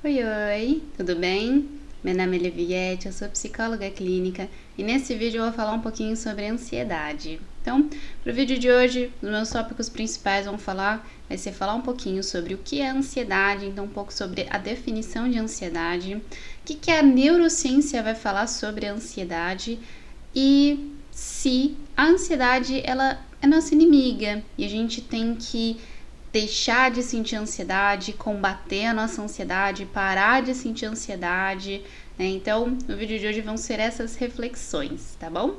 Oi, tudo bem? Meu nome é Leviette, eu sou psicóloga clínica e nesse vídeo eu vou falar um pouquinho sobre ansiedade. Então, para o vídeo de hoje, os meus tópicos principais vai ser falar um pouquinho sobre o que é ansiedade, então um pouco sobre a definição de ansiedade, o que a neurociência vai falar sobre a ansiedade e se a ansiedade ela é nossa inimiga e a gente tem que deixar de sentir ansiedade, combater a nossa ansiedade, parar de sentir ansiedade, né? Então, no vídeo de hoje vão ser essas reflexões, tá bom?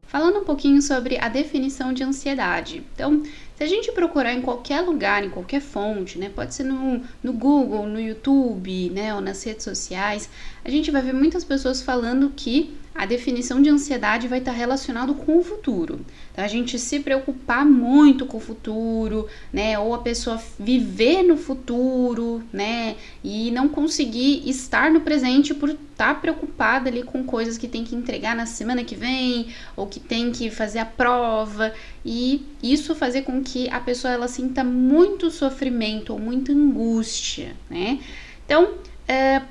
Falando um pouquinho sobre a definição de ansiedade. Então, se a gente procurar em qualquer lugar, em qualquer fonte, né? Pode ser no Google, no YouTube, né? Ou nas redes sociais, a gente vai ver muitas pessoas falando que a definição de ansiedade vai estar relacionado com o futuro. Então, a gente se preocupar muito com o futuro, né? Ou a pessoa viver no futuro, né? E não conseguir estar no presente por estar preocupada ali com coisas que tem que entregar na semana que vem, ou que tem que fazer a prova, e isso fazer com que a pessoa ela sinta muito sofrimento ou muita angústia, né? Então,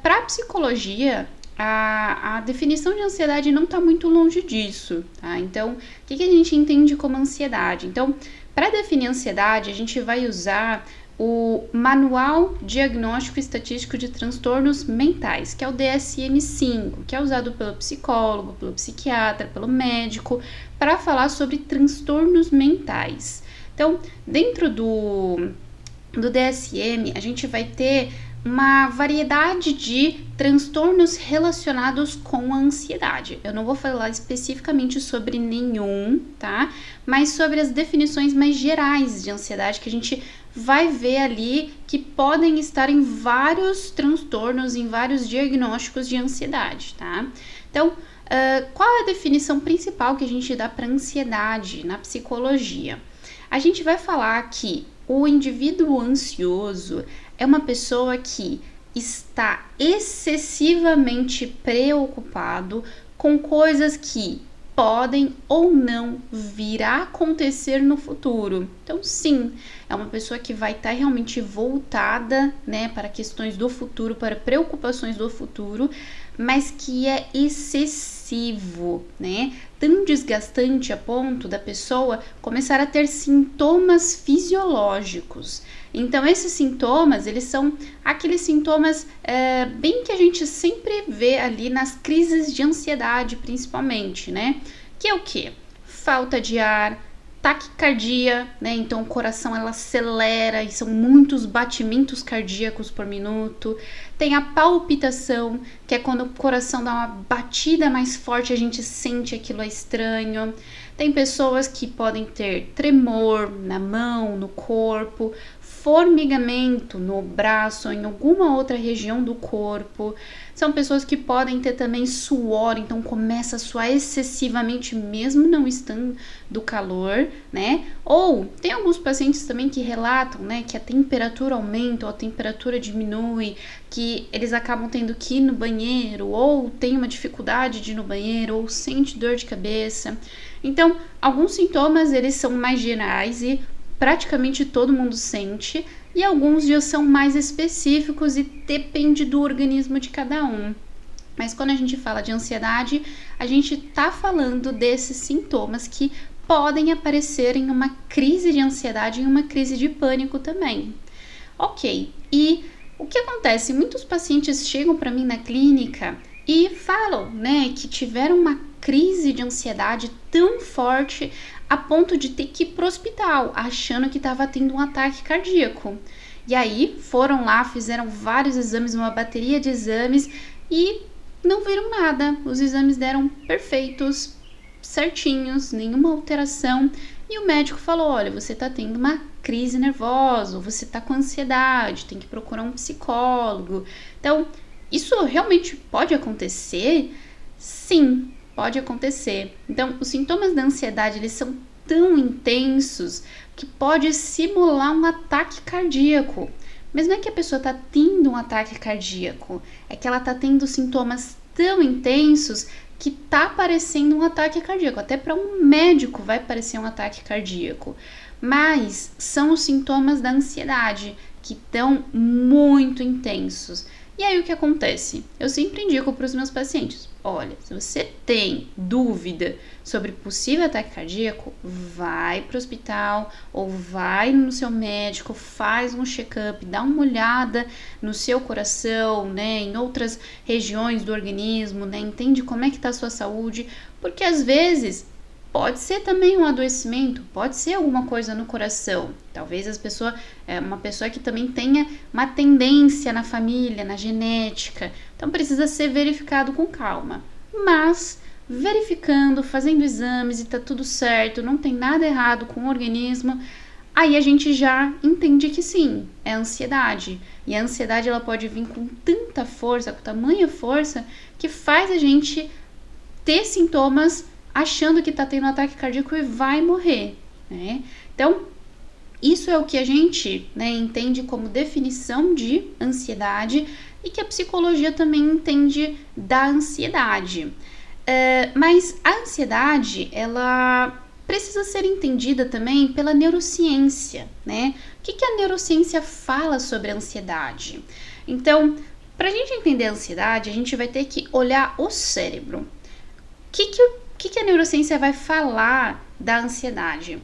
para a psicologia, a definição de ansiedade não está muito longe disso, tá? Então, o que a gente entende como ansiedade? Então, para definir ansiedade, a gente vai usar o Manual Diagnóstico e Estatístico de Transtornos Mentais, que é o DSM-5, que é usado pelo psicólogo, pelo psiquiatra, pelo médico, para falar sobre transtornos mentais. Então, dentro do DSM, a gente vai ter uma variedade de transtornos relacionados com a ansiedade. Eu não vou falar especificamente sobre nenhum, tá? Mas sobre as definições mais gerais de ansiedade que a gente vai ver ali que podem estar em vários transtornos, em vários diagnósticos de ansiedade, tá? Então, qual é a definição principal que a gente dá para ansiedade na psicologia? A gente vai falar que o indivíduo ansioso é uma pessoa que está excessivamente preocupado com coisas que podem ou não vir a acontecer no futuro. Então, sim, é uma pessoa que vai estar realmente voltada, né, para questões do futuro, para preocupações do futuro, mas que é excessivo, né? Tão desgastante a ponto da pessoa começar a ter sintomas fisiológicos. Então, esses sintomas, eles são aqueles sintomas bem que a gente sempre vê ali nas crises de ansiedade, principalmente, né? Que é o quê? Falta de ar, taquicardia, né? Então, o coração ela acelera e são muitos batimentos cardíacos por minuto. Tem a palpitação, que é quando o coração dá uma batida mais forte, a gente sente aquilo é estranho. Tem pessoas que podem ter tremor na mão, no corpo, formigamento no braço ou em alguma outra região do corpo. São pessoas que podem ter também suor, então começa a suar excessivamente mesmo não estando do calor, né? Ou tem alguns pacientes também que relatam, né, que a temperatura aumenta ou a temperatura diminui, que eles acabam tendo que ir no banheiro ou tem uma dificuldade de ir no banheiro ou sente dor de cabeça. Então, alguns sintomas eles são mais gerais e praticamente todo mundo sente, e alguns já são mais específicos e depende do organismo de cada um. Mas quando a gente fala de ansiedade, a gente tá falando desses sintomas que podem aparecer em uma crise de ansiedade e em uma crise de pânico também. Ok, e o que acontece? Muitos pacientes chegam para mim na clínica e falam, né, que tiveram uma crise de ansiedade tão forte a ponto de ter que ir pro hospital, achando que estava tendo um ataque cardíaco. E aí foram lá, fizeram vários exames, uma bateria de exames e não viram nada. Os exames deram perfeitos, certinhos, nenhuma alteração. E o médico falou, olha, você está tendo uma crise nervosa, você está com ansiedade, tem que procurar um psicólogo. Então, isso realmente pode acontecer? Sim, pode acontecer. Então, os sintomas da ansiedade, eles são tão intensos que pode simular um ataque cardíaco. Mas não é que a pessoa está tendo um ataque cardíaco, é que ela está tendo sintomas tão intensos que está parecendo um ataque cardíaco. Até para um médico vai parecer um ataque cardíaco. mas são os sintomas da ansiedade que estão muito intensos. E aí o que acontece? Eu sempre indico para os meus pacientes, olha, se você tem dúvida sobre possível ataque cardíaco, vai para o hospital ou vai no seu médico, faz um check-up, dá uma olhada no seu coração, né, em outras regiões do organismo, né, entende como é que está a sua saúde, porque às vezes pode ser também um adoecimento, pode ser alguma coisa no coração. Talvez uma pessoa que também tenha uma tendência na família, na genética. Então precisa ser verificado com calma. Mas verificando, fazendo exames e tá tudo certo, não tem nada errado com o organismo, aí a gente já entende que sim, é ansiedade. E a ansiedade ela pode vir com tanta força, com tamanha força, que faz a gente ter sintomas achando que está tendo um ataque cardíaco e vai morrer, né? Então, isso é o que a gente, né, entende como definição de ansiedade e que a psicologia também entende da ansiedade. Mas a ansiedade, ela precisa ser entendida também pela neurociência, né? O que a neurociência fala sobre a ansiedade? Então, para a gente entender a ansiedade, a gente vai ter que olhar o cérebro. O que a neurociência vai falar da ansiedade?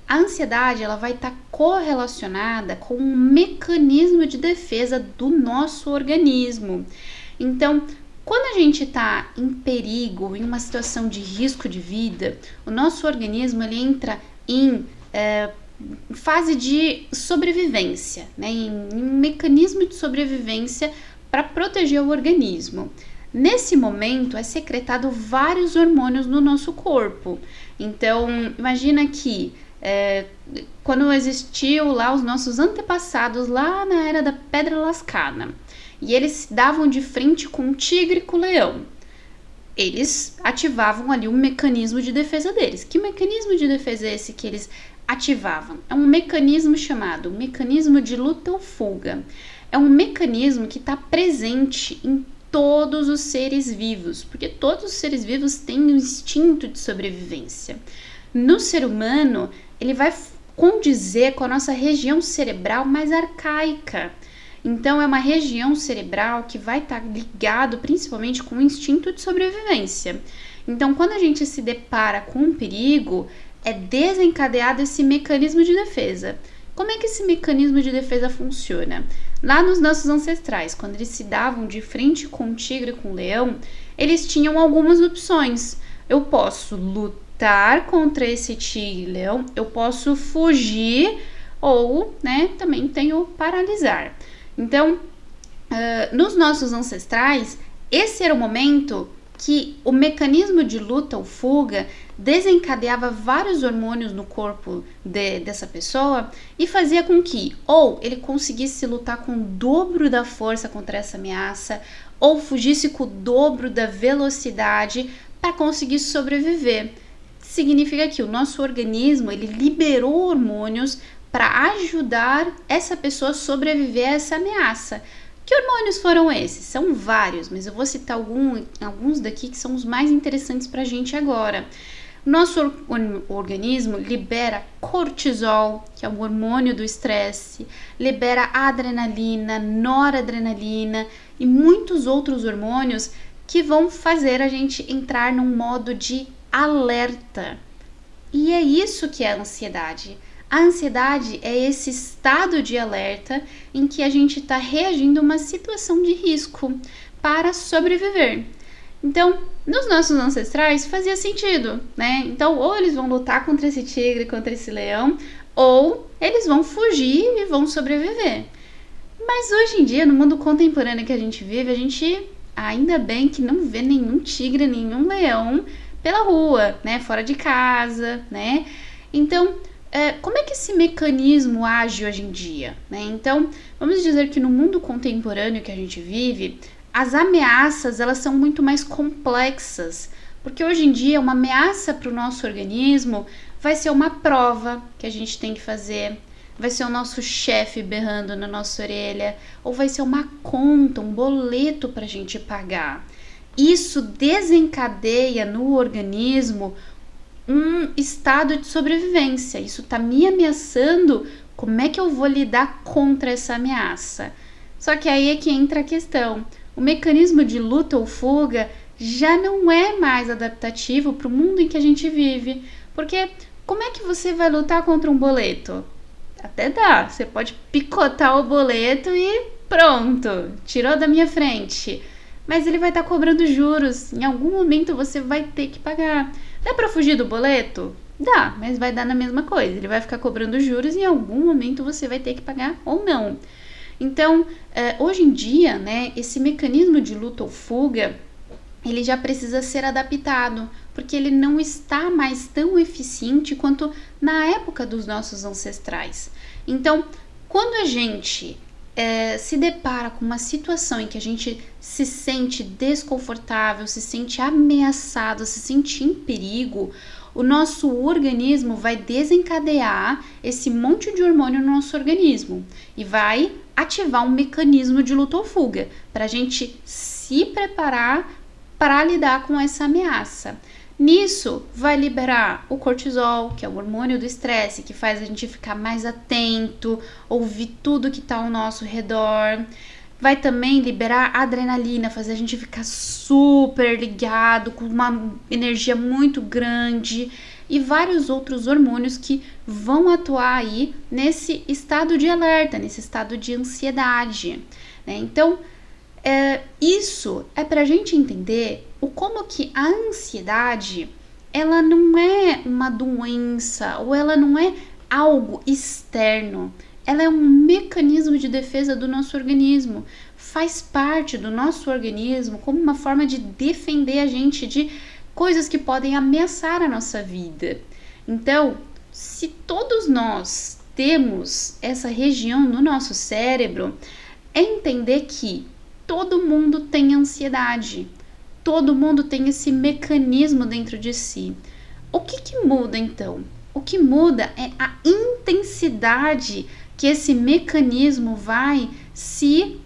A ansiedade ela vai estar correlacionada com um mecanismo de defesa do nosso organismo. Então, quando a gente está em perigo, em uma situação de risco de vida, o nosso organismo ele entra em fase de sobrevivência, né? Em um mecanismo de sobrevivência para proteger o organismo. Nesse momento é secretado vários hormônios no nosso corpo. Então, imagina que quando existiu lá os nossos antepassados lá na era da Pedra Lascada e eles davam de frente com o tigre e com o leão, eles ativavam ali um mecanismo de defesa deles. Que mecanismo de defesa é esse que eles ativavam? É um mecanismo chamado mecanismo de luta ou fuga. É um mecanismo que está presente em todos os seres vivos, porque todos os seres vivos têm um instinto de sobrevivência. No ser humano, ele vai condizer com a nossa região cerebral mais arcaica. Então, é uma região cerebral que vai estar ligado principalmente com o instinto de sobrevivência. Então, quando a gente se depara com um perigo, é desencadeado esse mecanismo de defesa. Como é que esse mecanismo de defesa funciona? Lá nos nossos ancestrais, quando eles se davam de frente com o tigre e com o leão, eles tinham algumas opções. Eu posso lutar contra esse tigre e leão, eu posso fugir ou, né, também tenho paralisar. Então, nos nossos ancestrais, esse era o momento que o mecanismo de luta ou fuga desencadeava vários hormônios no corpo dessa pessoa e fazia com que ou ele conseguisse lutar com o dobro da força contra essa ameaça ou fugisse com o dobro da velocidade para conseguir sobreviver. Significa que o nosso organismo ele liberou hormônios para ajudar essa pessoa a sobreviver a essa ameaça. Que hormônios foram esses? São vários, mas eu vou citar alguns daqui que são os mais interessantes para a gente agora. Nosso organismo libera cortisol, que é o hormônio do estresse, libera adrenalina, noradrenalina e muitos outros hormônios que vão fazer a gente entrar num modo de alerta. E é isso que é a ansiedade. A ansiedade é esse estado de alerta em que a gente está reagindo a uma situação de risco para sobreviver. Então, nos nossos ancestrais fazia sentido, né? Então, ou eles vão lutar contra esse tigre, contra esse leão, ou eles vão fugir e vão sobreviver. Mas hoje em dia, no mundo contemporâneo que a gente vive, a gente ainda bem que não vê nenhum tigre, nenhum leão pela rua, né? Fora de casa, né? Então, como é que esse mecanismo age hoje em dia, né? Então, vamos dizer que no mundo contemporâneo que a gente vive, as ameaças elas são muito mais complexas, porque hoje em dia uma ameaça para o nosso organismo vai ser uma prova que a gente tem que fazer, vai ser o nosso chefe berrando na nossa orelha, ou vai ser uma conta, um boleto para a gente pagar. Isso desencadeia no organismo um estado de sobrevivência. Isso está me ameaçando. Como é que eu vou lidar contra essa ameaça? Só que aí é que entra a questão. O mecanismo de luta ou fuga já não é mais adaptativo para o mundo em que a gente vive. Porque como é que você vai lutar contra um boleto? Até dá, você pode picotar o boleto e pronto, tirou da minha frente. Mas ele vai estar cobrando juros, em algum momento você vai ter que pagar. Dá para fugir do boleto? Dá, mas vai dar na mesma coisa. Ele vai ficar cobrando juros e em algum momento você vai ter que pagar ou não. Então, hoje em dia, né, esse mecanismo de luta ou fuga, ele já precisa ser adaptado, porque ele não está mais tão eficiente quanto na época dos nossos ancestrais. Então, quando a gente se depara com uma situação em que a gente se sente desconfortável, se sente ameaçado, se sente em perigo, o nosso organismo vai desencadear esse monte de hormônio no nosso organismo e vai ativar um mecanismo de luta ou fuga para a gente se preparar para lidar com essa ameaça. Nisso, vai liberar o cortisol, que é o hormônio do estresse, que faz a gente ficar mais atento, ouvir tudo que está ao nosso redor. Vai também liberar a adrenalina, fazer a gente ficar super ligado, com uma energia muito grande. E vários outros hormônios que vão atuar aí nesse estado de alerta, nesse estado de ansiedade, né? Então, isso é para a gente entender como que a ansiedade, ela não é uma doença ou ela não é algo externo. Ela é um mecanismo de defesa do nosso organismo. Faz parte do nosso organismo como uma forma de defender a gente de coisas que podem ameaçar a nossa vida. Então, se todos nós temos essa região no nosso cérebro, é entender que todo mundo tem ansiedade. Todo mundo tem esse mecanismo dentro de si. O que muda então? O que muda é a intensidade que esse mecanismo vai se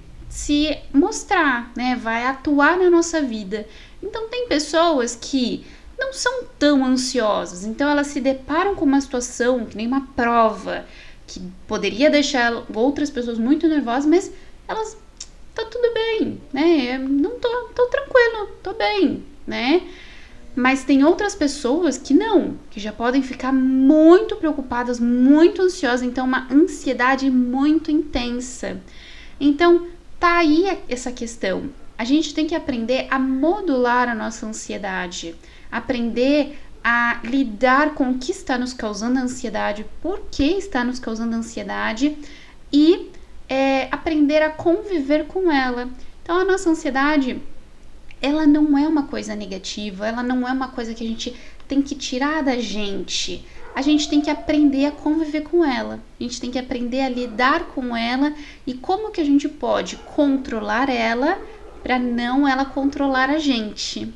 mostrar, né? Vai atuar na nossa vida. Então tem pessoas que não são tão ansiosas, então elas se deparam com uma situação, que nem uma prova, que poderia deixar outras pessoas muito nervosas, mas elas tá tudo bem, né? Não tô tranquilo, tô bem, né? Mas tem outras pessoas que não, que já podem ficar muito preocupadas, muito ansiosas, então uma ansiedade muito intensa. Então, tá aí essa questão. A gente tem que aprender a modular a nossa ansiedade, aprender a lidar com o que está nos causando ansiedade, por que está nos causando ansiedade e aprender a conviver com ela. Então, a nossa ansiedade, ela não é uma coisa negativa, ela não é uma coisa que a gente tem que tirar da gente. A gente tem que aprender a conviver com ela. A gente tem que aprender a lidar com ela e como que a gente pode controlar ela para não ela controlar a gente.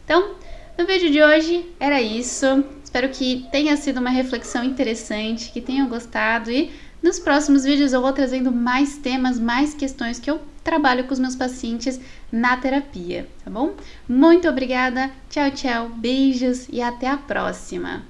Então, no vídeo de hoje era isso. Espero que tenha sido uma reflexão interessante, que tenham gostado e nos próximos vídeos eu vou trazendo mais temas, mais questões que eu trabalho com os meus pacientes na terapia, tá bom? Muito obrigada, tchau, tchau, beijos e até a próxima!